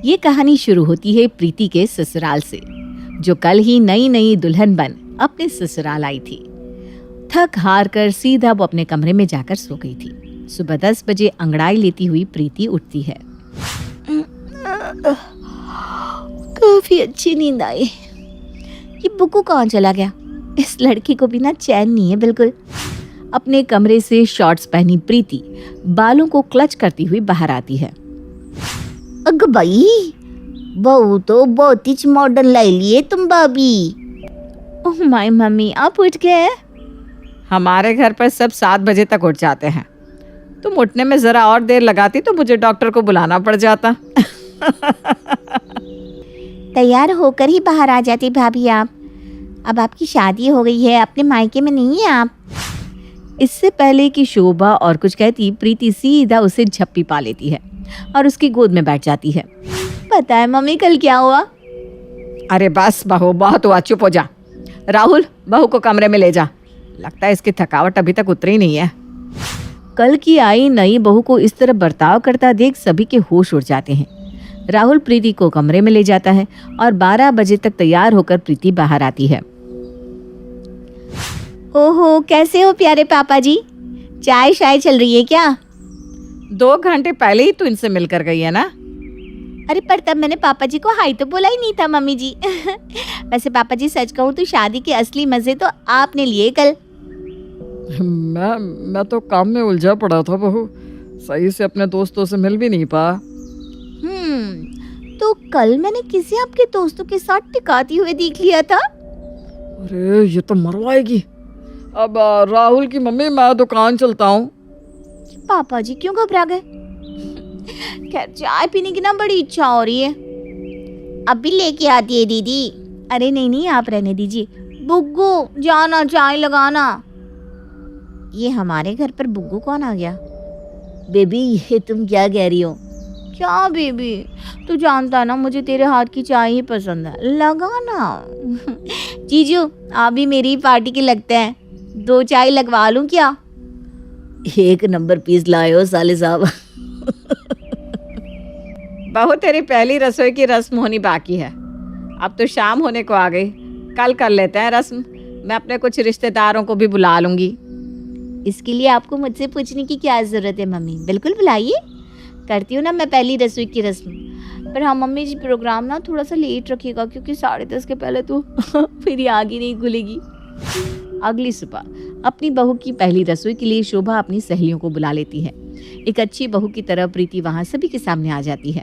ये कहानी शुरू होती है प्रीति के ससुराल से, जो कल ही नई नई दुल्हन बन अपने ससुराल आई थी। थक हार कर सीधा वो अपने कमरे में जाकर सो गई थी। सुबह 10 बजे अंगड़ाई लेती हुई प्रीति उठती है। काफी अच्छी नींद आई। ये बुक्कू कहाँ चला गया? इस लड़की को भी ना चैन नहीं है बिल्कुल। अपने कमरे से शॉर्ट्स पहनी प्रीति बालों को क्लच करती हुई बाहर आती है। अग भाई, बहू तो बहुत ही मॉडर्न लाई लिए तुम भाभी। ओह माय मम्मी, आप उठ गए? हमारे घर पर सब 7 बजे तक उठ जाते हैं। तुम उठने में जरा और देर लगाती तो मुझे डॉक्टर को बुलाना पड़ जाता। तैयार होकर ही बाहर आ जाती भाभी आप। अब आपकी शादी हो गई है, अपने मायके में नहीं है आप। इससे पहले कि शोभा और कुछ कहती, प्रीति सीधा उसे झप्पी पा लेती है और उसकी गोद में बैठ जाती है। पता है मम्मी कल क्या हुआ? अरे बस बहू, बहुत हुआ, चुप हो जा। राहुल, बहू को कमरे में ले जा। लगता है इसकी थकावट अभी तक उतरी नहीं है। कल की आई नई बहू को इस तरह बर्ताव करता देख सभी के होश उड़ जाते हैं। राहुल प्रीति को कमरे में ले जाता है और 12 बजे तक तैयार होकर प्रीति बाहर आती है। ओहो, कैसे हो प्यारे पापा जी? चाय शाय चल रही है क्या? 2 घंटे पहले ही तो इनसे मिलकर गई है ना। अरे पर तब मैंने पापा जी को हाई तो बोला ही नहीं था मम्मी जी। वैसे पापा जी सच कहूँ तो शादी के असली मजे तो आपने लिए कल। मैं तो काम में उलझा पड़ा था बहू, सही से अपने दोस्तों से मिल भी नहीं पाया। तो कल मैंने किसी आपके दोस्तों के साथ टिकाती हुए देख लिया था। अरे ये तो मरवाएगी। अब राहुल की मम्मी, मैं दुकान चलता हूँ। पापा जी क्यों घबरा गए? खैर चाय पीने की ना बड़ी इच्छा हो रही है। अभी लेके आती है दीदी। अरे नहीं, आप रहने दीजिए। बुग्गू जाना, चाय लगाना। ये हमारे घर पर बुग्गू कौन आ गया? बेबी ये तुम क्या कह रही हो? क्या बेबी, तू जानता है ना मुझे तेरे हाथ की चाय ही पसंद है, लगाना। जीजू आप भी मेरी पार्टी के लगते हैं, 2 चाय लगवा लूं क्या? 1 नंबर पीस लाए हो साले साहब। बहू, तेरी पहली रसोई की रस्म होनी बाकी है। अब तो शाम होने को आ गई, कल कर लेते हैं रस्म। मैं अपने कुछ रिश्तेदारों को भी बुला लूंगी। इसके लिए आपको मुझसे पूछने की क्या जरूरत है मम्मी, बिल्कुल बुलाइए। करती हूँ ना मैं पहली रसोई की रस्म। पर हाँ मम्मी जी, प्रोग्राम ना थोड़ा सा लेट रखिएगा क्योंकि 10:30 के पहले तो फिर आग ही नहीं खुलेगी। अगली सुबह अपनी बहू की पहली रसोई के लिए शोभा अपनी सहेलियों को बुला लेती है। एक अच्छी बहू की तरह प्रीति वहां सभी के सामने आ जाती है।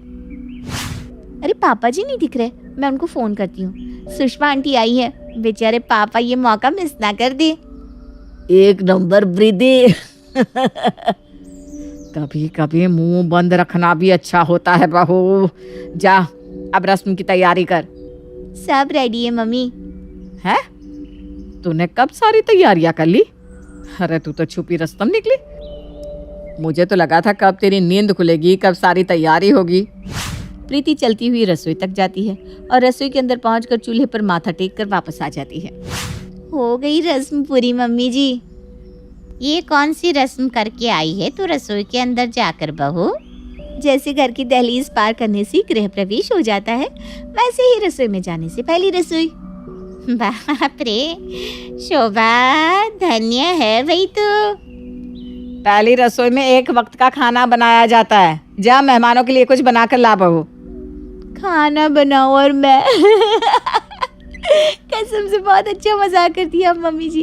अरे पापा जी नहीं दिख रहे, मैं उनको फोन करती हूँ। सुषमा आंटी आई है, बेचारे पापा ये मौका मिस ना कर दे। 1 नंबर प्रीति। कभी कभी मुंह बंद रखना भी अच्छा होता है बहू। जा अब रस्म की तैयारी कर। सब रेडी है मम्मी। है? तूने कब सारी तैयारियां कर ली? अरे तू तो छुपी रस्तम निकली। मुझे तो लगा था कब तेरी नींद खुलेगी, कब सारी तैयारी होगी। प्रीति चलती हुई रसोई तक जाती है और रसोई के अंदर पहुंचकर चूल्हे पर माथा टेक कर वापस आ जाती है। हो गई रस्म पूरी मम्मी जी। ये कौन सी रस्म करके आई है तू रसोई के अंदर जाकर बहू? जैसे घर की दहलीज पार करने से गृह प्रवेश हो जाता है, वैसे ही रसोई में जाने से पहली रसोई। बाप रे शोभा, धन्य है भाई तू। पहली रसोई में एक वक्त का खाना बनाया जाता है। जा मेहमानों के लिए कुछ बनाकर ला बहू। खाना बनाओ और मैं कसम से बहुत अच्छा मजाक करती है आप मम्मी जी।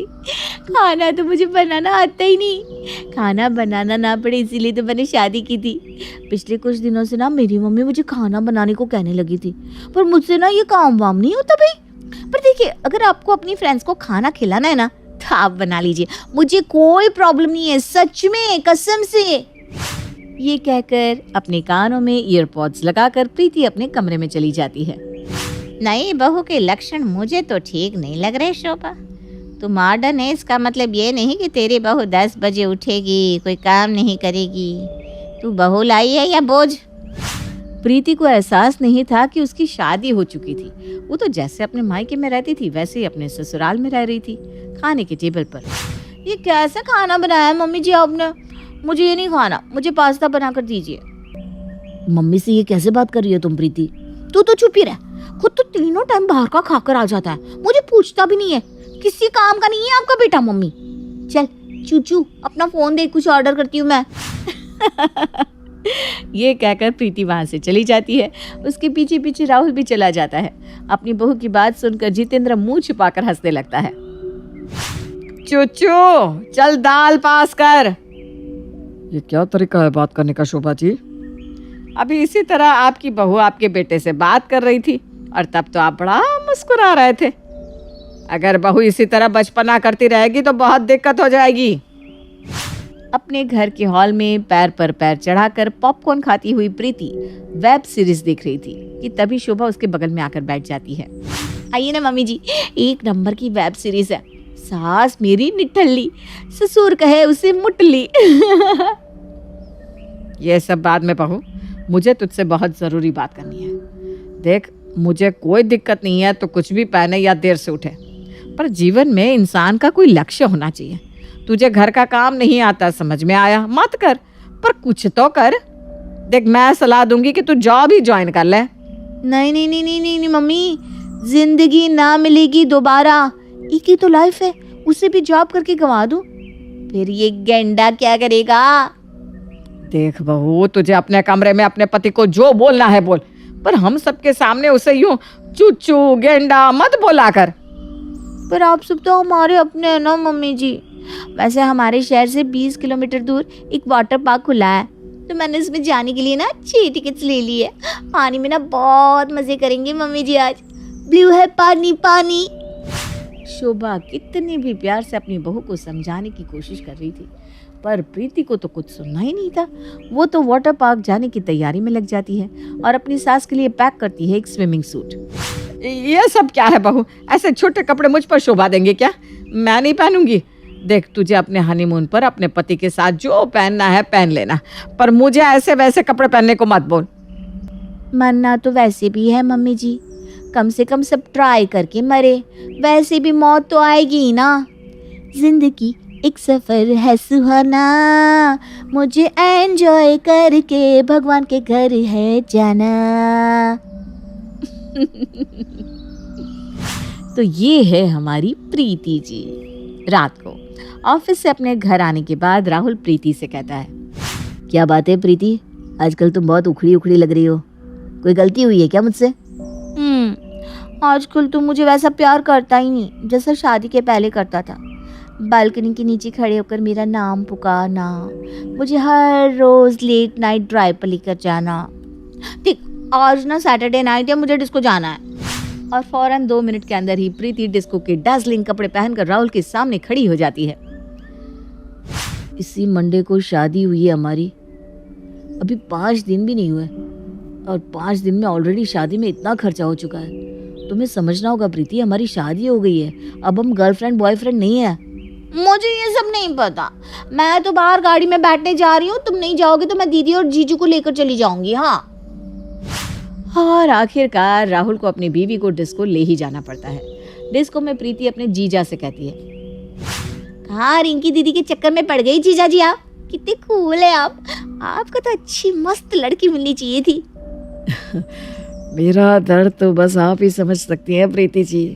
खाना तो मुझे बनाना आता ही नहीं। खाना बनाना ना पड़े इसीलिए तो मैंने शादी की थी। पिछले कुछ दिनों से ना मेरी मम्मी मुझे खाना बनाने को कहने लगी थी, पर मुझसे ना ये काम वाम नहीं होता भाई। पर देखिए, अगर आपको अपनी फ्रेंड्स को खाना खिलाना है ना तो आप बना लीजिए, मुझे कोई प्रॉब्लम नहीं है, सच में कसम से। ये कहकर अपने कानों में ईयरपॉड्स लगाकर प्रीति अपने कमरे में चली जाती है। नई बहू के लक्षण मुझे तो ठीक नहीं लग रहे शोभा। तू मॉडर्न है, इसका मतलब ये नहीं कि तेरी बहू 10 बजे उठेगी, कोई काम नहीं करेगी। तू बहू लाई है या बोझ? प्रीति को एहसास नहीं था कि उसकी शादी हो चुकी थी। वो तो जैसे अपने मायके में रहती थी वैसे ही अपने ससुराल में रह रही थी। खाने के टेबल पर ये कैसा खाना बनाया है मम्मी जी आपने? मुझे ये नहीं खाना, मुझे पास्ता बनाकर दीजिए। मम्मी से ये कैसे बात कर रही हो तुम प्रीति? तू तो चुप ही रह। खुद तो तीनों टाइम बाहर का खाकर आ जाता है, मुझे पूछता भी नहीं है। किसी काम का नहीं है आपका बेटा। मम्मी चल चूचू अपना फोन दे, कुछ ऑर्डर करती हूँ मैं। ये कहकर प्रीति वहां से चली जाती है। उसके पीछे पीछे राहुल भी चला जाता है। अपनी बहू की बात सुनकर जितेंद्र मुंह छुपाकर हंसने लगता है। चुचू चल दाल पास कर। ये क्या तरीका है बात करने का शोभा जी? अभी इसी तरह आपकी बहू आपके बेटे से बात कर रही थी और तब तो आप बड़ा मुस्कुरा रहे थे। अगर बहू इसी तरह बचपना करती रहेगी तो बहुत दिक्कत हो जाएगी। अपने घर के हॉल में पैर पर पैर चढ़ाकर पॉपकॉर्न खाती हुई प्रीति वेब सीरीज देख रही थी कि तभी शोभा उसके बगल में आकर बैठ जाती है। आइए ना मम्मी जी, एक नंबर की वेब सीरीज है। सास मेरी निठल्ली, ससुर कहे उसे मुटली। ये सब बाद में बहू, मुझे तुझसे बहुत ज़रूरी बात करनी है। देख, मुझे कोई दिक्कत नहीं है तो कुछ भी पहने या देर से उठे, पर जीवन में इंसान का कोई लक्ष्य होना चाहिए। तुझे घर का काम नहीं आता, समझ में आया, मत कर, पर कुछ तो कर। देख, मैं सलाह दूंगी कि तू जॉब ही ज्वाइन कर ले। नहीं नहीं नहीं नहीं नहीं, नहीं मम्मी, जिंदगी ना मिलेगी दोबारा। एक ही तो लाइफ है, उसे भी जॉब करके गंवा दूं, फिर ये गेंडा क्या करेगा? देख बहू, तुझे अपने कमरे में अपने पति को जो बोलना है बोल, पर हम सबके सामने उसे यूं चूचू गेंडा मत बोला कर। पर आप सब तो हमारे अपने हैं ना मम्मी जी। वैसे हमारे शहर से 20 किलोमीटर दूर एक वाटर पार्क खुला है, तो मैंने इसमें जाने के लिए ना 6 टिकट्स ले ली है। पानी में ना बहुत मजे करेंगे मम्मी जी आज। ब्लू है पानी पानी। शोभा कितने भी प्यार से अपनी बहू को समझाने की कोशिश कर रही थी, पर प्रीति को तो कुछ सुनना ही नहीं था। वो तो वाटर पार्क जाने की तैयारी में लग जाती है और अपनी सास के लिए पैक करती है एक स्विमिंग सूट। ये सब क्या है बहू? ऐसे छोटे कपड़े मुझ पर शोभा देंगे क्या? मैं नहीं पहनूंगी। देख, तुझे अपने हनीमून पर अपने पति के साथ जो पहनना है पहन लेना, पर मुझे ऐसे वैसे कपड़े पहनने को मत बोल। मरना तो वैसे भी है मम्मी जी, कम से कम सब ट्राई करके मरे। वैसे भी मौत तो आएगी ही ना। जिंदगी एक सफर है सुहाना, मुझे एंजॉय करके भगवान के घर है जाना। तो ये है हमारी प्रीति जी। रात को ऑफिस से अपने घर आने के बाद राहुल प्रीति से कहता है, क्या बात है प्रीति, आजकल तुम बहुत उखड़ी उखड़ी लग रही हो। कोई गलती हुई है क्या मुझसे? आजकल तो मुझे वैसा प्यार करता ही नहीं जैसा शादी के पहले करता था। बालकनी के नीचे खड़े होकर मेरा नाम पुकारना, मुझे हर रोज लेट नाइट ड्राइव पर लेकर जाना। देख, आज ना सैटरडे नाइट है, मुझे डिस्को जाना है। और फौरन 2 मिनट के अंदर ही प्रीति डिस्को के डार्सलिंग कपड़े पहनकर राहुल के सामने खड़ी हो जाती है। इसी मंडे को शादी हुई है हमारी, अभी 5 दिन भी नहीं हुए और 5 दिन में ऑलरेडी शादी में इतना खर्चा हो चुका है। तुम्हें समझना होगा प्रीति, हमारी शादी हो गई है, अब हम गर्लफ्रेंड बॉयफ्रेंड नहीं है। मुझे ये सब नहीं पता। मैं तो बाहर गाड़ी में बैठने जा रही हूँ, तुम नहीं जाओगे तो मैं दीदी और जीजू को लेकर चली जाऊंगी। हाँ। और आखिरकार राहुल को अपनी बीवी को डिस्को ले ही जाना पड़ता है। डिस्को में प्रीति अपने जीजा से कहती है, कहाँ रिंकी दीदी के चक्कर में पड़ गई जीजा जी? आप कितने कूल है आप। आपको तो अच्छी मस्त लड़की मिलनी चाहिए थी। मेरा दर्द तो बस आप ही समझ सकती हैं प्रीति जी।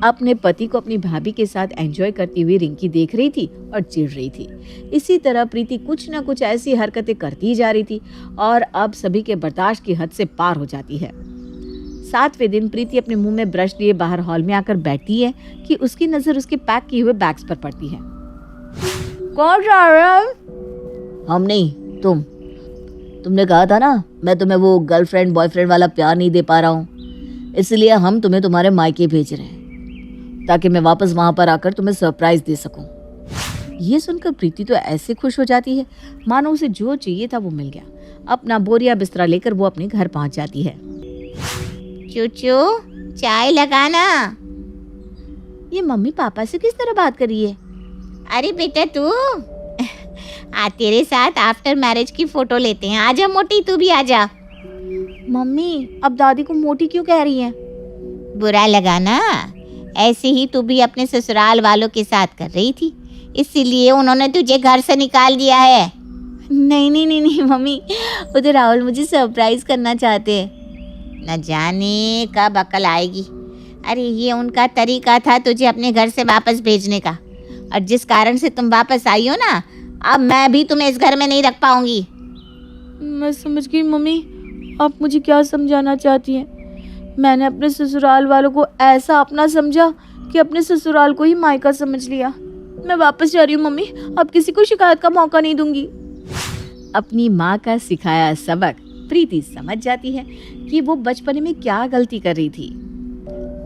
अपने पति को अपनी भाभी के साथ एंजॉय करती हुई रिंकी देख रही थी और चिढ़ रही थी। इसी तरह प्रीति कुछ न कुछ ऐसी हरकतें करती जा रही थी और अब सभी के बर्दाश्त की हद से पार हो जाती है। 7वें दिन प्रीति अपने मुंह में ब्रश लिए बाहर हॉल में आकर बैठती है कि उसकी नजर उसके पैक किए हुए बैग्स पर पड़ती है। कौन जा रहा है? हम नहीं, तुमने कहा था ना मैं तुम्हें वो गर्लफ्रेंड बॉयफ्रेंड वाला प्यार नहीं दे पा रहा हूँ, इसलिए हम तुम्हें तुम्हारे मायके भेज रहे हैं ताकि मैं वापस वहां पर आकर तुम्हें सरप्राइज दे सकूं। ये सुनकर प्रीति तो ऐसे खुश हो जाती है मानो उसे जो चाहिए था वो मिल गया। अपना बोरिया बिस्तरा लेकर वो अपने घर पहुंच जाती है। चूचू चाय लगाना। ये मम्मी पापा से किस तरह बात कर रही है? अरे बेटा तू तेरे साथ आफ्टर मैरिज की फोटो लेते हैं। आजा मोटी, तू भी आजा। मम्मी, अब दादी को मोटी क्यों कह रही है? बुरा लगा ना? ऐसे ही तू भी अपने ससुराल वालों के साथ कर रही थी, इसीलिए उन्होंने तुझे घर से निकाल दिया है। नहीं नहीं नहीं नहीं मम्मी, वो तो राहुल मुझे सरप्राइज करना चाहते हैं। न जाने कब अकल आएगी। अरे ये उनका तरीका था तुझे अपने घर से वापस भेजने का, और जिस कारण से तुम वापस आई हो ना, अब मैं भी तुम्हें इस घर में नहीं रख पाऊंगी। मैं समझ गई मम्मी, आप मुझे क्या समझाना चाहती हैं। मैंने अपने ससुराल वालों को ऐसा अपना समझा कि अपने ससुराल को ही मायका समझ लिया। मैं वापस जा रही हूँ मम्मी, अब किसी को शिकायत का मौका नहीं दूंगी। अपनी माँ का सिखाया सबक प्रीति समझ जाती है कि वो बचपन में क्या गलती कर रही थी,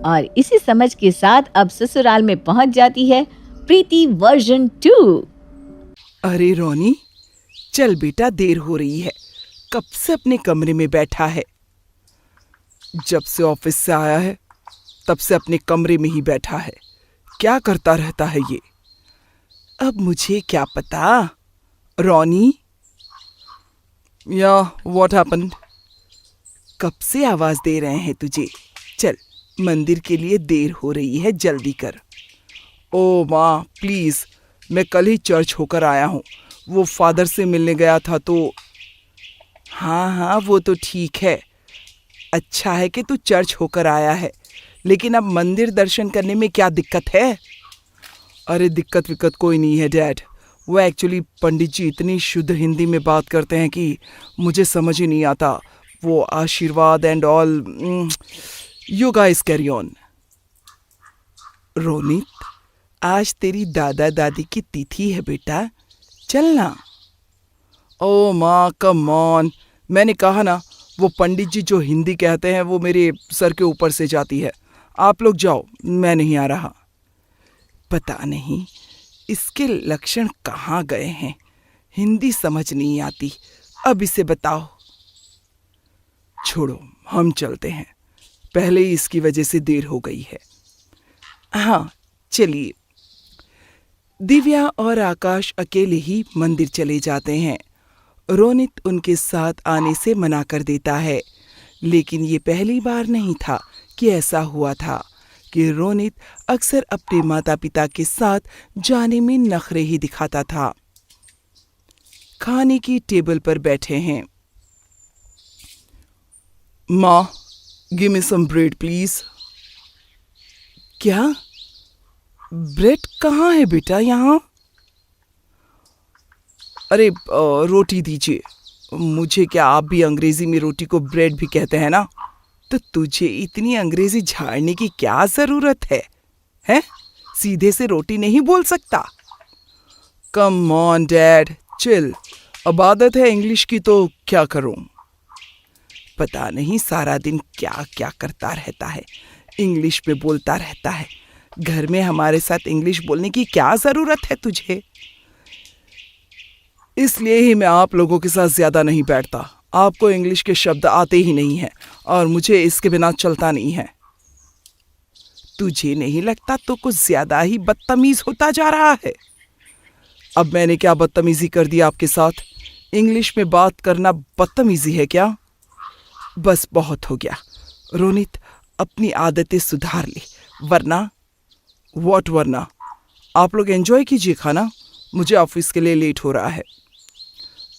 और इसी समझ के साथ अब ससुराल में पहुंच जाती है प्रीति वर्जन 2। अरे रोनी, चल बेटा, देर हो रही है। कब से अपने कमरे में बैठा है? जब से ऑफिस से आया है तब से अपने कमरे में ही बैठा है। क्या करता रहता है ये? अब मुझे क्या पता। रोनी, या व्हाट हैपेंड? कब से आवाज दे रहे हैं तुझे? चल, मंदिर के लिए देर हो रही है, जल्दी कर। ओ माँ प्लीज, मैं कल ही चर्च होकर आया हूँ। वो फादर से मिलने गया था तो। हाँ, वो तो ठीक है। अच्छा है कि तू चर्च होकर आया है, लेकिन अब मंदिर दर्शन करने में क्या दिक्कत है? अरे दिक्कत विक्कत कोई नहीं है डैड। वो एक्चुअली पंडित जी इतनी शुद्ध हिंदी में बात करते हैं कि मुझे समझ ही नहीं आता। वो आशीर्वाद and all. You guys carry on. Ronit, आज तेरी दादा दादी की तिथि है बेटा, चलना। ओ माँ कम ऑन, मैंने कहा ना, वो पंडित जी जो हिंदी कहते हैं वो मेरे सर के ऊपर से जाती है। आप लोग जाओ, मैं नहीं आ रहा। पता नहीं इसके लक्षण कहाँ गए हैं, हिंदी समझ नहीं आती। अब इसे बताओ। छोड़ो, हम चलते हैं, पहले ही इसकी वजह से देर हो गई है। हाँ चलिए। दिव्या और आकाश अकेले ही मंदिर चले जाते हैं। रोनित उनके साथ आने से मना कर देता है, लेकिन ये पहली बार नहीं था कि ऐसा हुआ था कि रोनित अक्सर अपने माता पिता के साथ जाने में नखरे ही दिखाता था। खाने की टेबल पर बैठे हैं। माँ, give me some bread please. क्या? ब्रेड कहाँ है बेटा यहाँ? अरे रोटी दीजिए। मुझे क्या, आप भी अंग्रेजी में रोटी को ब्रेड भी कहते हैं ना? तो तुझे इतनी अंग्रेजी झाड़ने की क्या जरूरत है? हैं? सीधे से रोटी नहीं बोल सकता? Come on dad, chill. अब आदत है इंग्लिश की तो क्या करूं? पता नहीं सारा दिन क्या क्या करता रहता है, इंग्लिश में बोलता रहता है। घर में हमारे साथ इंग्लिश बोलने की क्या जरूरत है तुझे? इसलिए ही मैं आप लोगों के साथ ज्यादा नहीं बैठता। आपको इंग्लिश के शब्द आते ही नहीं हैं और मुझे इसके बिना चलता नहीं है। तुझे नहीं लगता तो कुछ ज्यादा ही बदतमीज होता जा रहा है? अब मैंने क्या बदतमीजी कर दी आपके साथ? इंग्लिश में बात करना बदतमीजी है क्या? बस बहुत हो गया। रोनित, अपनी आदतें सुधार ले, वरना। व्हाट वरना? आप लोग एंजॉय कीजिए खाना, मुझे ऑफिस के लिए लेट हो रहा है।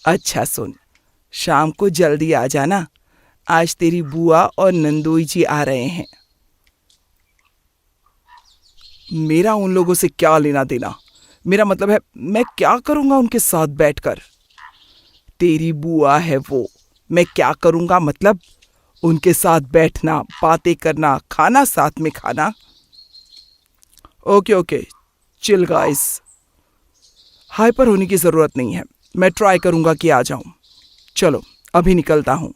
अच्छा सुन, शाम को जल्दी आ जाना, आज तेरी बुआ और नंदोई जी आ रहे हैं। मेरा उन लोगों से क्या लेना देना? मेरा मतलब है मैं क्या करूंगा उनके साथ बैठकर? तेरी बुआ है वो, मैं क्या करूंगा मतलब? उनके साथ बैठना, बातें करना, खाना साथ में खाना। ओके, चिल गाइस, हाइपर होने की जरूरत नहीं है। मैं ट्राई करूंगा कि आ जाऊं। चलो अभी निकलता हूं।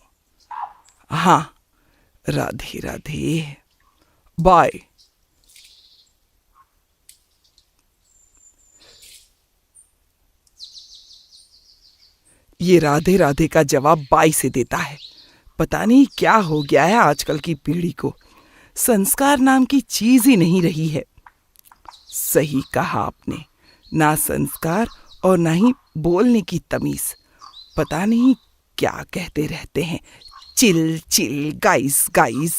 हाँ, राधे राधे, बाय। ये राधे राधे का जवाब बाई से देता है। पता नहीं क्या हो गया है आजकल की पीढ़ी को, संस्कार नाम की चीज ही नहीं रही है। सही कहा आपने, ना संस्कार और ना ही बोलने की तमीज। पता नहीं क्या कहते रहते हैं, चिल चिल, गाइस गाइस,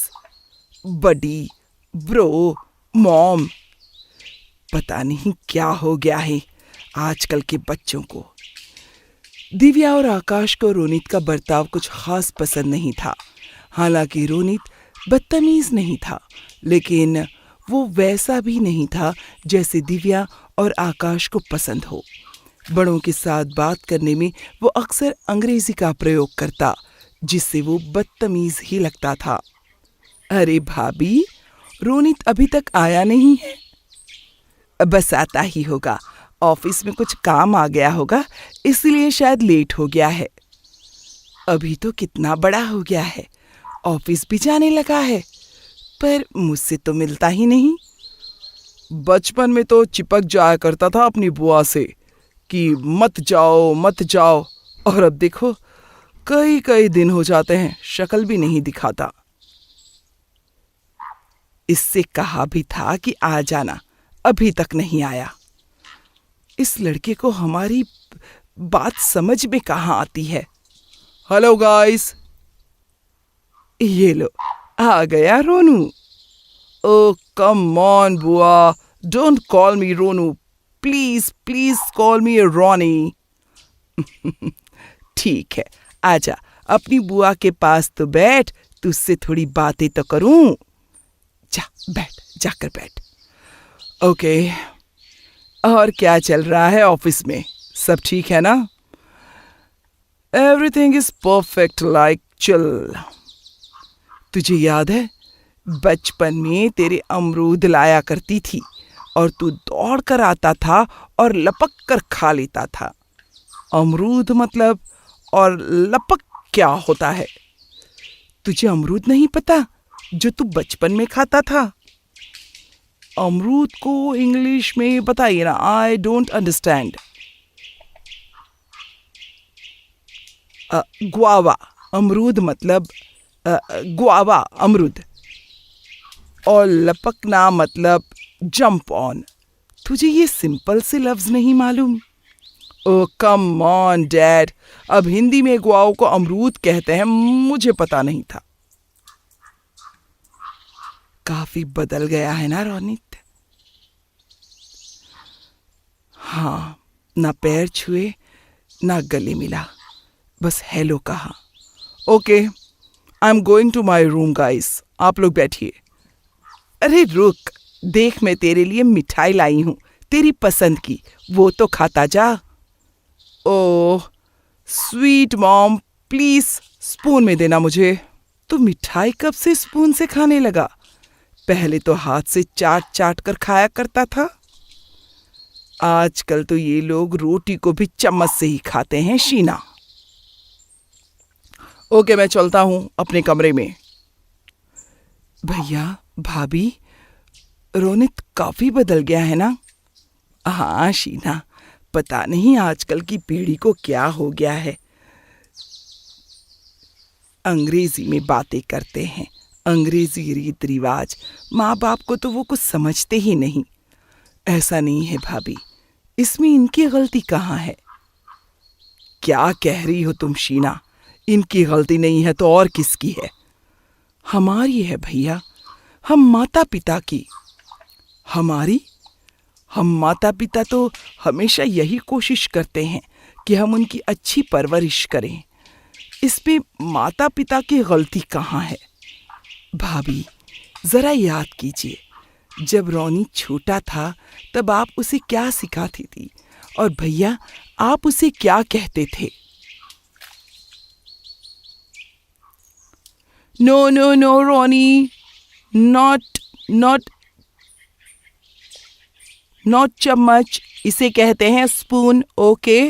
बडी, ब्रो, मॉम। पता नहीं क्या हो गया है आजकल के बच्चों को। दिव्या और आकाश को रोनित का बर्ताव कुछ खास पसंद नहीं था। हालांकि रोनित बदतमीज नहीं था, लेकिन वो वैसा भी नहीं था जैसे दिव्या और आकाश को पसंद हो। बड़ों के साथ बात करने में वो अक्सर अंग्रेजी का प्रयोग करता, जिससे वो बदतमीज ही लगता था। अरे भाभी, रोनित अभी तक आया नहीं है? बस आता ही होगा, ऑफिस में कुछ काम आ गया होगा, इसलिए शायद लेट हो गया है। अभी तो कितना बड़ा हो गया है, ऑफिस भी जाने लगा है, पर मुझसे तो मिलता ही नहीं। बचपन में तो चिपक जाया करता था अपनी बुआ से कि मत जाओ मत जाओ, और अब देखो कई कई दिन हो जाते हैं, शक्ल भी नहीं दिखाता। इससे कहा भी था कि आ जाना, अभी तक नहीं आया। इस लड़के को हमारी बात समझ में कहाँ आती है। Hello guys. ये लो, आ गया रोनू। ओ कम ऑन बुआ, don't call me Ronu, please please call me Ronnie. ठीक है, आजा, अपनी बुआ के पास तो बैठ, तुझसे थोड़ी बातें तो करूं। जा बैठ, जाकर बैठ। ओके, और क्या चल रहा है ऑफिस में, सब ठीक है ना? Everything is perfect like chill. तुझे याद है बचपन में तेरे अमरूद लाया करती थी और तू दौड़ कर आता था और लपक कर खा लेता था। अमरूद मतलब, और लपक क्या होता है? तुझे अमरूद नहीं पता जो तू बचपन में खाता था? अमरूद को इंग्लिश में बताइए ना, आई डोंट अंडरस्टैंड। ग्वावा, अमरूद मतलब ग्वावा अमरूद, और लपकना मतलब जंप ऑन। तुझे ये सिंपल से लफ्ज नहीं मालूम? ओ कम ऑन डैड, अब हिंदी में गुआओं को अमरूद कहते हैं, मुझे पता नहीं था। काफी बदल गया है ना रोनित? हाँ, ना पैर छुए ना गले मिला, बस हेलो कहा। Okay, I am going to my room guys, आप लोग बैठिए। अरे रुक, देख मैं तेरे लिए मिठाई लाई हूं, तेरी पसंद की, वो तो खाता जा। Oh sweet mom, please spoon में देना मुझे। तो मिठाई कब से स्पून से खाने लगा? पहले तो हाथ से चाट चाट कर खाया करता था। आजकल तो ये लोग रोटी को भी चम्मच से ही खाते हैं शीना। ओके, मैं चलता हूं अपने कमरे में। भैया भाभी, रोनित काफी बदल गया है ना? हाँ शीना, पता नहीं आजकल की पीढ़ी को क्या हो गया है। अंग्रेजी में बातें करते हैं, अंग्रेजी रीत रिवाज, माँ बाप को तो वो कुछ समझते ही नहीं। ऐसा नहीं है भाभी, इसमें इनकी गलती कहाँ है? क्या कह रही हो तुम शीना? इनकी गलती नहीं है तो और किसकी है? हमारी है भैया, हम माता पिता की। हमारी? हम माता पिता तो हमेशा यही कोशिश करते हैं कि हम उनकी अच्छी परवरिश करें। इसमें माता पिता की गलती कहाँ है? भाभी जरा याद कीजिए, जब रोनी छोटा था तब आप उसे क्या सिखाती थी, और भैया आप उसे क्या कहते थे? No no no Ronnie, not चम्मच, इसे कहते हैं spoon. Okay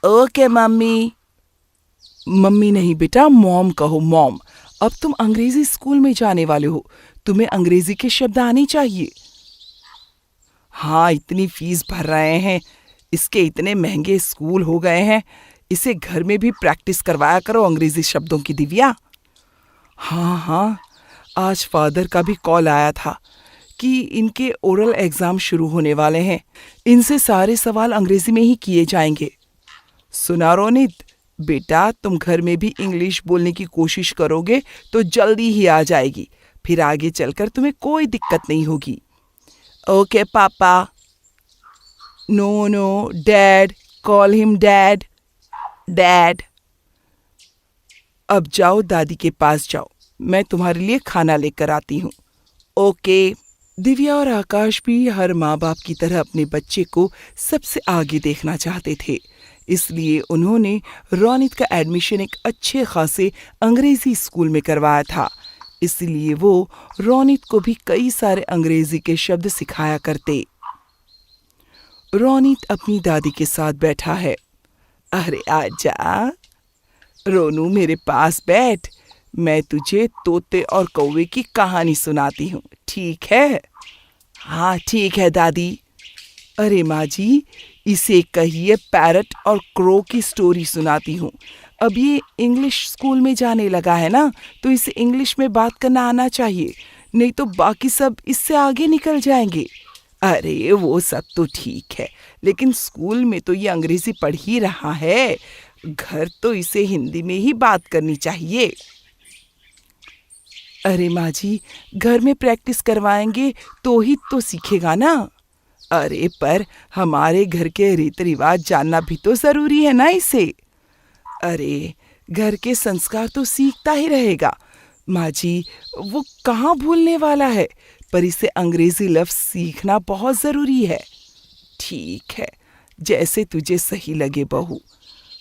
okay mummy. Mummy नहीं बेटा, मॉम कहो, मॉम। अब तुम अंग्रेजी स्कूल में जाने वाले हो, तुम्हें अंग्रेजी के शब्द आने चाहिए। हाँ, इतनी फीस भर रहे हैं, इसके इतने महंगे स्कूल हो गए हैं, इसे घर में भी प्रैक्टिस करवाया करो अंग्रेजी शब्दों की दिव्या। हाँ, आज फादर का भी कॉल आया था कि इनके ओरल एग्जाम शुरू होने वाले हैं, इनसे सारे सवाल अंग्रेजी में ही किए जाएंगे। सुना रोनित, बेटा तुम घर में भी इंग्लिश बोलने की कोशिश करोगे तो जल्दी ही आ जाएगी, फिर आगे चलकर तुम्हें कोई दिक्कत नहीं होगी। Okay papa. No dad, call him dad. Dad, अब जाओ दादी के पास जाओ, मैं तुम्हारे लिए खाना लेकर आती हूँ। ओके। दिव्या और आकाश भी हर माँ बाप की तरह अपने बच्चे को सबसे आगे देखना चाहते थे, इसलिए उन्होंने रोनित का एडमिशन एक अच्छे खासे अंग्रेजी स्कूल में करवाया था। इसलिए वो रोनित को भी कई सारे अंग्रेजी के शब्द सिखाया करते। रोनित अपनी दादी के साथ बैठा है। अरे आजा रोनू, मेरे पास बैठ, मैं तुझे तोते और कौवे की कहानी सुनाती हूँ, ठीक है? हाँ ठीक है दादी। अरे माँ जी, इसे कहिए पैरट और क्रो की स्टोरी सुनाती हूँ। अब ये इंग्लिश स्कूल में जाने लगा है ना, तो इसे इंग्लिश में बात करना आना चाहिए, नहीं तो बाकी सब इससे आगे निकल जाएंगे। अरे वो सब तो ठीक है, लेकिन स्कूल में तो ये अंग्रेजी पढ़ ही रहा है, घर तो इसे हिंदी में ही बात करनी चाहिए। अरे माँ जी, घर में प्रैक्टिस करवाएंगे तो ही तो सीखेगा ना। अरे पर हमारे घर के रीति रिवाज जानना भी तो जरूरी है ना इसे। अरे घर के संस्कार तो सीखता ही रहेगा माँ जी, वो कहाँ भूलने वाला है, पर इसे अंग्रेजी लफ्ज सीखना बहुत जरूरी है। ठीक है, जैसे तुझे सही लगे बहू,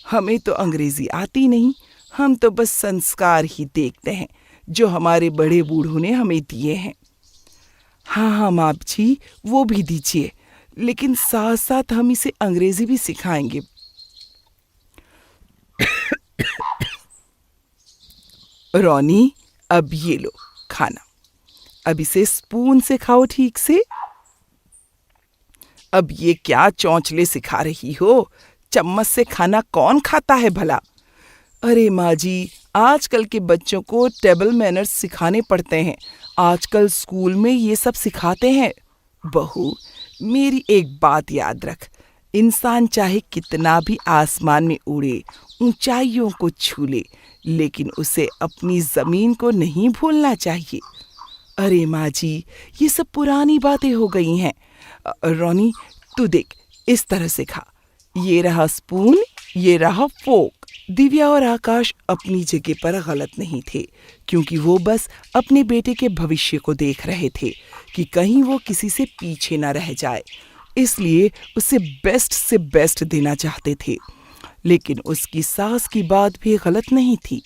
हमें तो अंग्रेजी आती नहीं, हम तो बस संस्कार ही देखते हैं जो हमारे बड़े बूढ़ों ने हमें दिए हैं। हाँ हाँ माँ जी, वो भी दीजिए, लेकिन साथ साथ हम इसे अंग्रेजी भी सिखाएंगे। रोनी, अब ये लो खाना, अब इसे स्पून से खाओ ठीक से। अब ये क्या चौंचले सिखा रही हो, चम्मच से खाना कौन खाता है भला? अरे माँ जी, आजकल के बच्चों को टेबल मैनर्स सिखाने पड़ते हैं, आजकल स्कूल में ये सब सिखाते हैं। बहू, मेरी एक बात याद रख, इंसान चाहे कितना भी आसमान में उड़े, ऊंचाइयों को छू ले, लेकिन उसे अपनी जमीन को नहीं भूलना चाहिए। अरे माँ जी, ये सब पुरानी बातें हो गई हैं। रोनी, तू देख, इस तरह से खा, ये रहा स्पून, ये रहा फोक। दिव्या और आकाश अपनी जगह पर गलत नहीं थे, क्योंकि वो बस अपने बेटे के भविष्य को देख रहे थे कि कहीं वो किसी से पीछे ना रह जाए, इसलिए उसे बेस्ट से बेस्ट देना चाहते थे। लेकिन उसकी सास की बात भी गलत नहीं थी।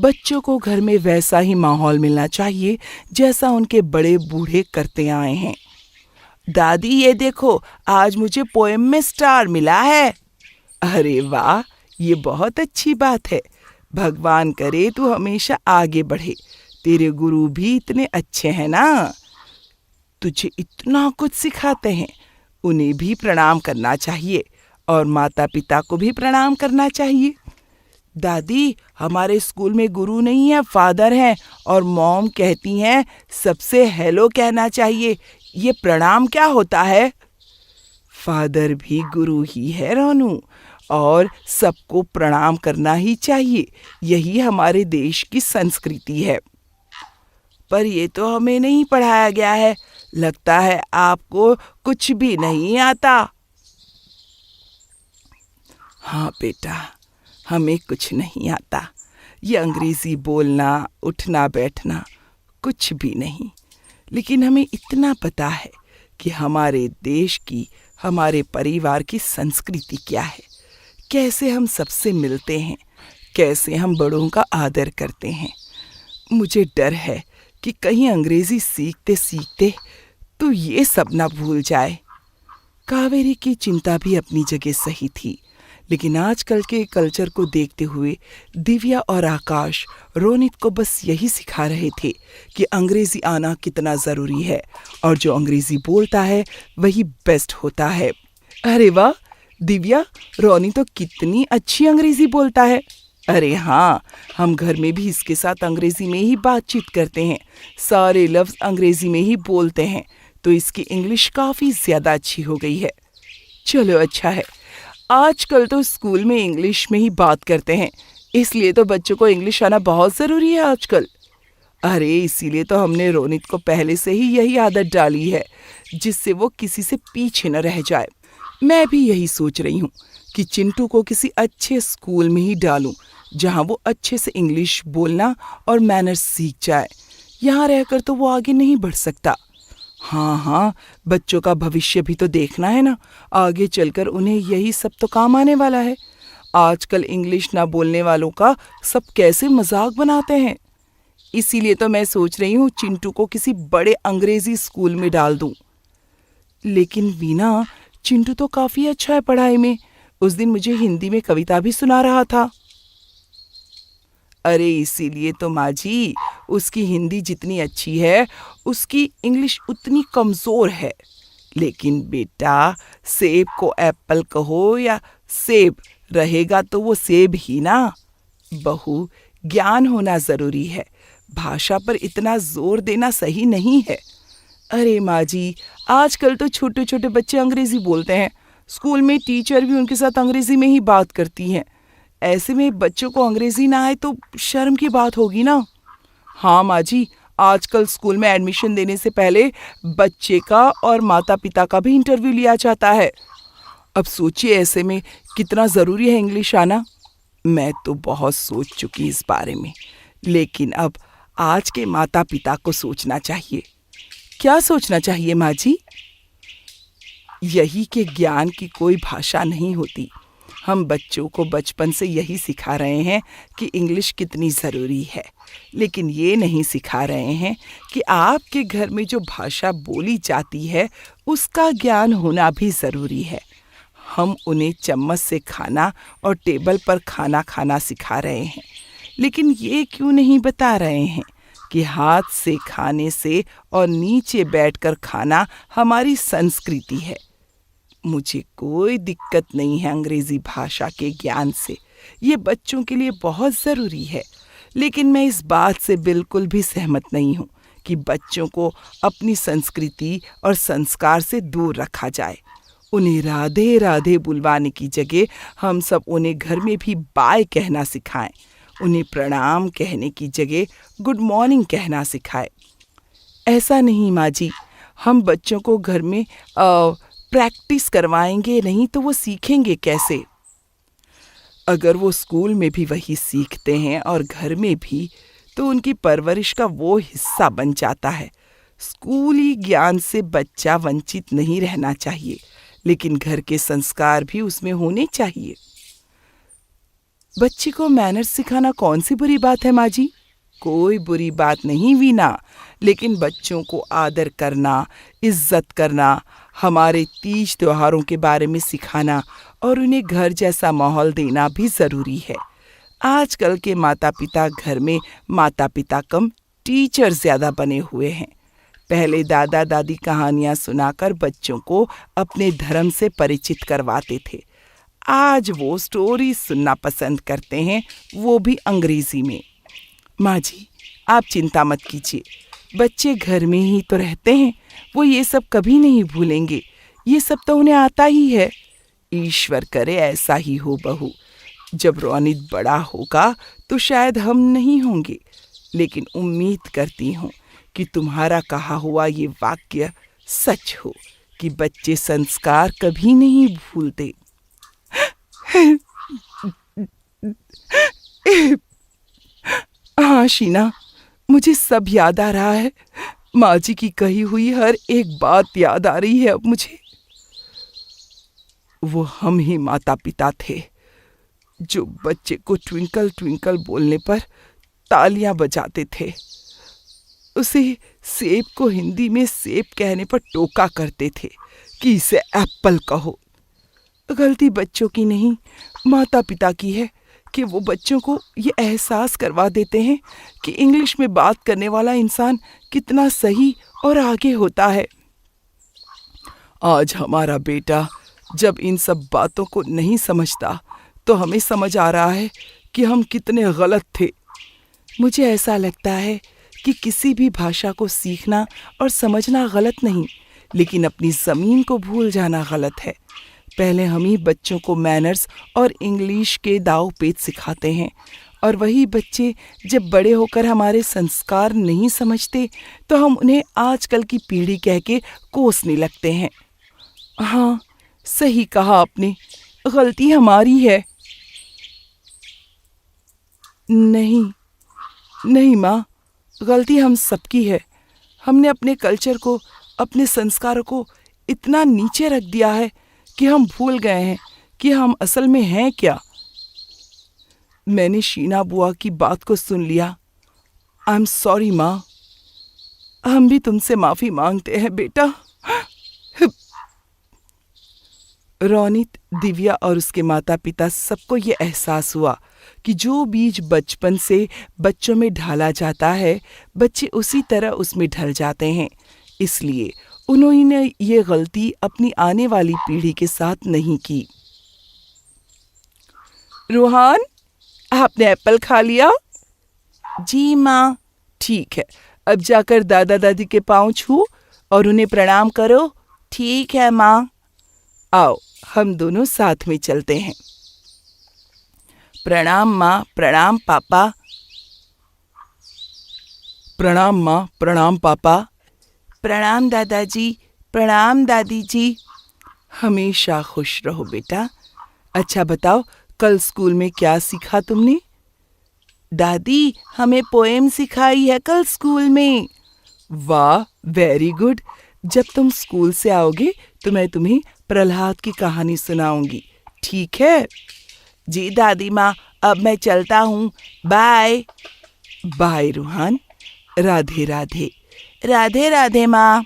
बच्चों को घर में वैसा ही माहौल मिलना चाहिए जैसा उनके बड़े बूढ़े करते आए हैं। दादी ये देखो, आज मुझे पोएम में स्टार मिला है। अरे वाह, ये बहुत अच्छी बात है, भगवान करे तू हमेशा आगे बढ़े, तेरे गुरु भी इतने अच्छे हैं ना, तुझे इतना कुछ सिखाते हैं, उन्हें भी प्रणाम करना चाहिए और माता पिता को भी प्रणाम करना चाहिए। दादी, हमारे स्कूल में गुरु नहीं है, फादर हैं, और मॉम कहती हैं सबसे हेलो कहना चाहिए, ये प्रणाम क्या होता है? फादर भी गुरु ही है रोनू, और सबको प्रणाम करना ही चाहिए, यही हमारे देश की संस्कृति है। पर ये तो हमें नहीं पढ़ाया गया है, लगता है आपको कुछ भी नहीं आता। हाँ बेटा, हमें कुछ नहीं आता, ये अंग्रेजी बोलना, उठना बैठना कुछ भी नहीं, लेकिन हमें इतना पता है कि हमारे देश की, हमारे परिवार की संस्कृति क्या है, कैसे हम सबसे मिलते हैं, कैसे हम बड़ों का आदर करते हैं। मुझे डर है कि कहीं अंग्रेजी सीखते सीखते तो ये सब ना भूल जाए। कावेरी की चिंता भी अपनी जगह सही थी, लेकिन आजकल के कल्चर को देखते हुए दिव्या और आकाश रोनित को बस यही सिखा रहे थे कि अंग्रेजी आना कितना ज़रूरी है, और जो अंग्रेजी बोलता है वही बेस्ट होता है। अरे वाह दिव्या, रोनी तो कितनी अच्छी अंग्रेजी बोलता है। अरे हाँ, हम घर में भी इसके साथ अंग्रेजी में ही बातचीत करते हैं, सारे लफ्ज़ अंग्रेजी में ही बोलते हैं, तो इसकी इंग्लिश काफ़ी ज़्यादा अच्छी हो गई है। चलो अच्छा है, आजकल तो स्कूल में इंग्लिश में ही बात करते हैं, इसलिए तो बच्चों को इंग्लिश आना बहुत ज़रूरी है आजकल। अरे इसीलिए तो हमने रोनित को पहले से ही यही आदत डाली है, जिससे वो किसी से पीछे न रह जाए। मैं भी यही सोच रही हूँ कि चिंटू को किसी अच्छे स्कूल में ही डालूं, जहाँ वो अच्छे से इंग्लिश बोलना और मैनर्स सीख जाए। यहाँ रहकर तो वो आगे नहीं बढ़ सकता। हाँ, बच्चों का भविष्य भी तो देखना है ना, आगे चलकर उन्हें यही सब तो काम आने वाला है। आजकल इंग्लिश ना बोलने वालों का सब कैसे मजाक बनाते हैं। इसीलिए तो मैं सोच रही हूँ चिंटू को किसी बड़े अंग्रेजी स्कूल में डाल दूं। लेकिन वीना, चिंटू तो काफी अच्छा है पढ़ाई में। उस दिन मुझे हिंदी में कविता भी सुना रहा था। अरे इसीलिए तो माँ जी, उसकी हिंदी जितनी अच्छी है उसकी इंग्लिश उतनी कमजोर है। लेकिन बेटा, सेब को एप्पल कहो या सेब, रहेगा तो वो सेब ही ना। बहू, ज्ञान होना जरूरी है, भाषा पर इतना जोर देना सही नहीं है। अरे माँ जी, आजकल तो छोटे छोटे बच्चे अंग्रेजी बोलते हैं। स्कूल में टीचर भी उनके साथ अंग्रेजी में ही बात करती हैं। ऐसे में बच्चों को अंग्रेजी ना आए तो शर्म की बात होगी ना। हाँ माँ जी, आजकल स्कूल में एडमिशन देने से पहले बच्चे का और माता पिता का भी इंटरव्यू लिया जाता है। अब सोचिए ऐसे में कितना ज़रूरी है इंग्लिश आना। मैं तो बहुत सोच चुकी इस बारे में, लेकिन अब आज के माता पिता को सोचना चाहिए। क्या सोचना चाहिए माँ जी? यही कि ज्ञान की कोई भाषा नहीं होती। हम बच्चों को बचपन से यही सिखा रहे हैं कि इंग्लिश कितनी ज़रूरी है, लेकिन ये नहीं सिखा रहे हैं कि आपके घर में जो भाषा बोली जाती है उसका ज्ञान होना भी ज़रूरी है। हम उन्हें चम्मच से खाना और टेबल पर खाना खाना सिखा रहे हैं, लेकिन ये क्यों नहीं बता रहे हैं कि हाथ से खाने से और नीचे बैठकर खाना हमारी संस्कृति है। मुझे कोई दिक्कत नहीं है अंग्रेजी भाषा के ज्ञान से, ये बच्चों के लिए बहुत ज़रूरी है। लेकिन मैं इस बात से बिल्कुल भी सहमत नहीं हूँ कि बच्चों को अपनी संस्कृति और संस्कार से दूर रखा जाए। उन्हें राधे राधे बुलवाने की जगह हम सब उन्हें घर में भी बाय कहना सिखाएं। उन्हें प्रणाम कहने की जगह गुड मॉर्निंग कहना सिखाएं। ऐसा नहीं माँ जी, हम बच्चों को घर में प्रैक्टिस करवाएंगे नहीं तो वो सीखेंगे कैसे? अगर वो स्कूल में भी वही सीखते हैं और घर में भी, तो उनकी परवरिश का वो हिस्सा बन जाता है। स्कूली ज्ञान से बच्चा वंचित नहीं रहना चाहिए, लेकिन घर के संस्कार भी उसमें होने चाहिए। बच्चे को मैनर्स सिखाना कौन सी बुरी बात है माँ जी? कोई बुरी बात नहीं वीना, लेकिन बच्चों को आदर करना, इज्जत करना, हमारे तीज त्योहारों के बारे में सिखाना और उन्हें घर जैसा माहौल देना भी ज़रूरी है। आजकल के माता पिता घर में माता पिता कम टीचर ज़्यादा बने हुए हैं। पहले दादा दादी कहानियाँ सुनाकर बच्चों को अपने धर्म से परिचित करवाते थे। आज वो स्टोरी सुनना पसंद करते हैं, वो भी अंग्रेजी में। माँ जी, आप चिंता मत कीजिए, बच्चे घर में ही तो रहते हैं, वो ये सब कभी नहीं भूलेंगे। ये सब तो उन्हें आता ही है। ईश्वर करे ऐसा ही हो बहू। जब रोनित बड़ा होगा तो शायद हम नहीं होंगे, लेकिन उम्मीद करती हूँ कि तुम्हारा कहा हुआ ये वाक्य सच हो कि बच्चे संस्कार कभी नहीं भूलते। हाँ शीना, मुझे सब याद आ रहा है। माँ जी की कही हुई हर एक बात याद आ रही है अब मुझे। वो हम ही माता पिता थे जो बच्चे को ट्विंकल ट्विंकल बोलने पर तालियां बजाते थे, उसे सेब को हिंदी में सेब कहने पर टोका करते थे कि इसे एप्पल कहो। गलती बच्चों की नहीं, माता पिता की है कि वो बच्चों को ये एहसास करवा देते हैं कि इंग्लिश में बात करने वाला इंसान कितना सही और आगे होता है। आज हमारा बेटा जब इन सब बातों को नहीं समझता तो हमें समझ आ रहा है कि हम कितने गलत थे। मुझे ऐसा लगता है कि किसी भी भाषा को सीखना और समझना गलत नहीं, लेकिन अपनी ज़मीन को भूल जाना गलत है। पहले हम ही बच्चों को मैनर्स और इंग्लिश के दाव पेच सिखाते हैं, और वही बच्चे जब बड़े होकर हमारे संस्कार नहीं समझते तो हम उन्हें आजकल की पीढ़ी कह के कोसने लगते हैं। हाँ, सही कहा आपने, गलती हमारी है। नहीं नहीं माँ, गलती हम सबकी है। हमने अपने कल्चर को, अपने संस्कारों को इतना नीचे रख दिया है कि हम भूल गए हैं कि हम असल में हैं क्या। मैंने शीना बुआ की बात को सुन लिया। आई एम सॉरी माँ। हम भी तुमसे माफी मांगते हैं बेटा। रोनित, दिव्या और उसके माता पिता सबको ये एहसास हुआ कि जो बीज बचपन से बच्चों में ढाला जाता है, बच्चे उसी तरह उसमें ढल जाते हैं। इसलिए उन्होंने ये गलती अपनी आने वाली पीढ़ी के साथ नहीं की। रोहान, आपने एप्पल खा लिया? जी माँ। ठीक है, अब जाकर दादा दादी के पाँव छू और उन्हें प्रणाम करो। ठीक है माँ। आओ, हम दोनों साथ में चलते हैं। प्रणाम माँ, प्रणाम पापा। प्रणाम माँ, प्रणाम पापा। प्रणाम दादाजी, प्रणाम दादी जी। हमेशा खुश रहो बेटा। अच्छा बताओ, कल स्कूल में क्या सीखा तुमने? दादी, हमें पोएम सिखाई है कल स्कूल में। वाह, वेरी गुड। जब तुम स्कूल से आओगे तो मैं तुम्हें प्रहलाद की कहानी सुनाऊंगी, ठीक है? जी दादी माँ, अब मैं चलता हूँ। बाय। बाय रोहान। राधे राधे। राधे राधे माँ।